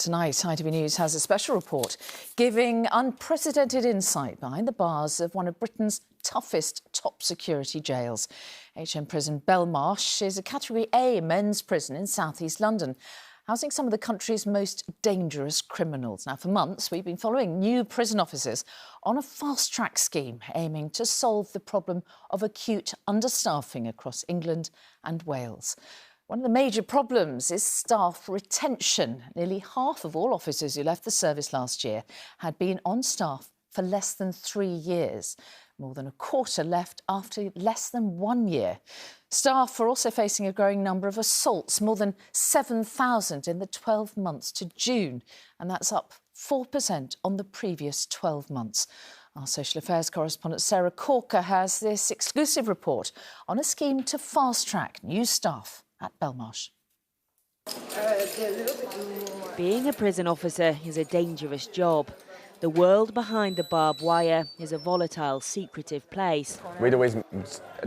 Tonight, ITV News has a special report giving unprecedented insight behind the bars of one of Britain's toughest top security jails. HMP Belmarsh is a Category A men's prison in South East London, housing some of the country's most dangerous criminals. Now, for months, we've been following new prison officers on a fast-track scheme aiming to solve the problem of acute understaffing across England and Wales. One of the major problems is staff retention. Nearly half of all officers who left the service last year had been on staff for less than 3 years. More than a quarter left after less than 1 year. Staff are also facing a growing number of assaults, more than 7,000 in the 12 months to June, and that's up 4% on the previous 12 months. Our social affairs correspondent Sarah Corker has this exclusive report on a scheme to fast-track new staff at Belmarsh. Being a prison officer is a dangerous job. The world behind the barbed wire is a volatile, secretive place. We'd always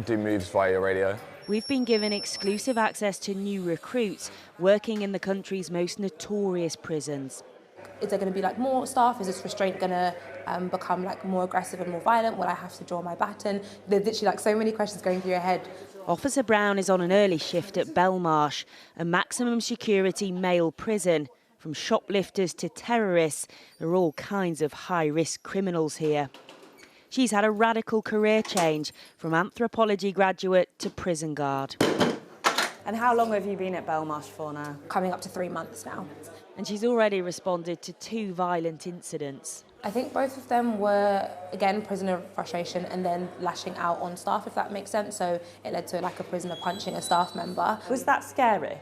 do moves via radio. We've been given exclusive access to new recruits working in the country's most notorious prisons. Is there going to be more staff? Is this restraint going to become more aggressive and more violent? Will I have to draw my baton? There's literally so many questions going through your head. Officer Brown is on an early shift at Belmarsh, a maximum security male prison. From shoplifters to terrorists, there are all kinds of high-risk criminals here. She's had a radical career change from anthropology graduate to prison guard. And how long have you been at Belmarsh for now? Coming up to 3 months now. And she's already responded to 2 violent incidents. I think both of them were, again, prisoner frustration and then lashing out on staff, if that makes sense. So it led to a prisoner punching a staff member. Was that scary?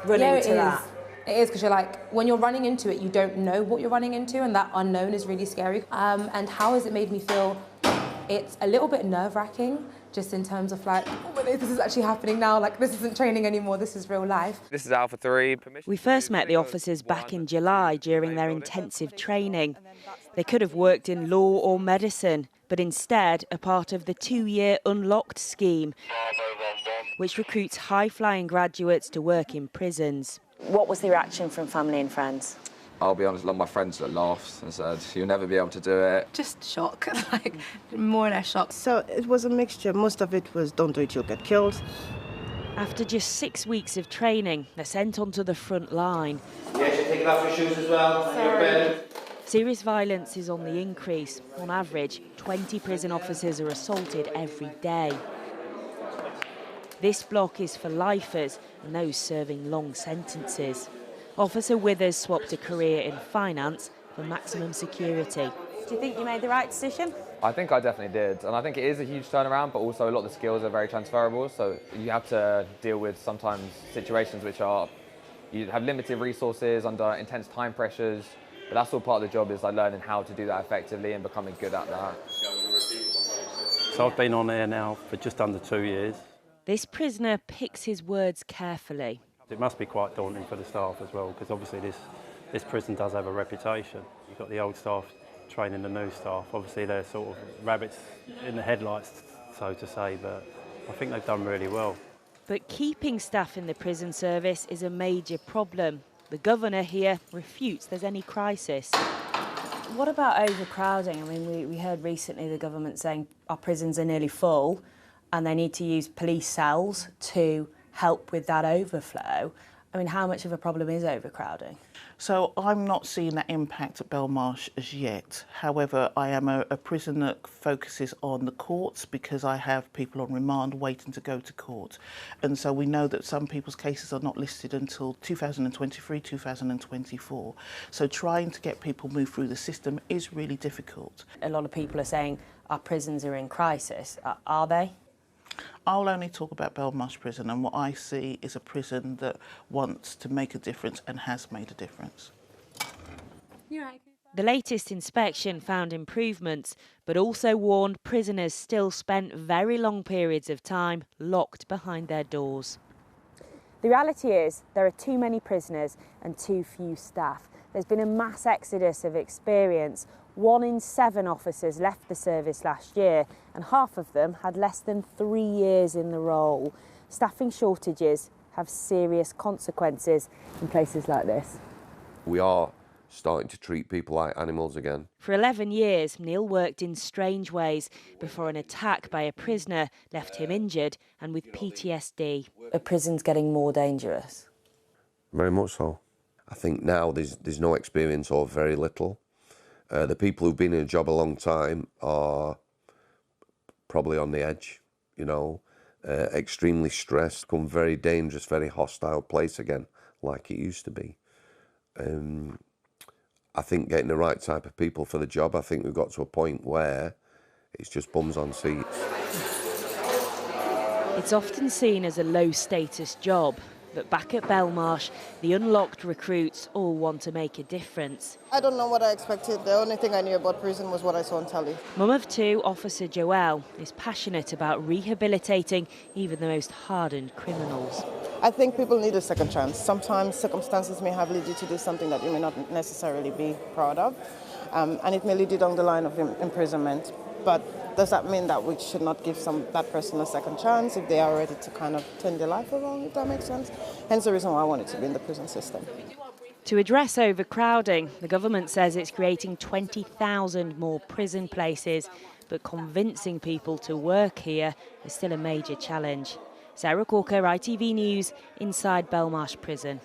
Running to that? It is, because when you're running into it, you don't know what you're running into, and that unknown is really scary. And how has it made me feel? It's a little bit nerve-wracking, just in terms of oh my days, this is actually happening now. This isn't training anymore, this is real life. This is Alpha 3. We first met the officers back in July during their intensive training. They could have worked in law or medicine, but instead are part of the 2-year Unlocked scheme, which recruits high-flying graduates to work in prisons. What was the reaction from family and friends? I'll be honest, a lot of my friends laughed and said, you'll never be able to do it. Just shock, more or less shock. So it was a mixture. Most of it was, don't do it, you'll get killed. After just 6 weeks of training, they're sent onto the front line. Yes, you're taking off your shoes as well, and your bed. Serious violence is on the increase. On average, 20 prison officers are assaulted every day. This block is for lifers and those serving long sentences. Officer Withers swapped a career in finance for maximum security. Do you think you made the right decision? I think I definitely did, and I think it is a huge turnaround, but also a lot of the skills are very transferable, so you have to deal with sometimes situations which you have limited resources under intense time pressures, but that's all part of the job, is learning how to do that effectively and becoming good at that. So I've been on air now for just under 2 years. This prisoner picks his words carefully. It must be quite daunting for the staff as well, because obviously this prison does have a reputation. You've got the old staff training the new staff. Obviously they're sort of rabbits in the headlights, so to say, but I think they've done really well. But keeping staff in the prison service is a major problem. The governor here refutes there's any crisis. What about overcrowding? I mean, we heard recently the government saying our prisons are nearly full and they need to use police cells to help with that overflow. I mean, how much of a problem is overcrowding? So I'm not seeing that impact at Belmarsh as yet. However, I am a prison that focuses on the courts, because I have people on remand waiting to go to court. And so we know that some people's cases are not listed until 2023, 2024. So trying to get people moved through the system is really difficult. A lot of people are saying our prisons are in crisis. Are they? I'll only talk about Belmarsh Prison, and what I see is a prison that wants to make a difference and has made a difference. The latest inspection found improvements, but also warned prisoners still spent very long periods of time locked behind their doors. The reality is there are too many prisoners and too few staff. There's been a mass exodus of experience. 1 in 7 officers left the service last year, and half of them had less than 3 years in the role. Staffing shortages have serious consequences in places like this. We are starting to treat people like animals again. For 11 years, Neil worked in strange ways before an attack by a prisoner left him injured and with PTSD. Are prisons getting more dangerous? Very much so. I think now there's no experience or very little. The people who've been in a job a long time are probably on the edge, you know, extremely stressed, become very dangerous, very hostile place again, like it used to be. I think getting the right type of people for the job, I think we've got to a point where it's just bums on seats. It's often seen as a low-status job, but back at Belmarsh, the unlocked recruits all want to make a difference. I don't know what I expected. The only thing I knew about prison was what I saw on telly. Mum of two, Officer Joelle, is passionate about rehabilitating even the most hardened criminals. I think people need a second chance. Sometimes circumstances may have led you to do something that you may not necessarily be proud of, and it may lead you down the line of imprisonment. But does that mean that we should not give that person a second chance if they are ready to kind of turn their life around, if that makes sense? Hence the reason why I wanted to be in the prison system. To address overcrowding, the government says it's creating 20,000 more prison places, but convincing people to work here is still a major challenge. Sarah Corker, ITV News, inside Belmarsh Prison.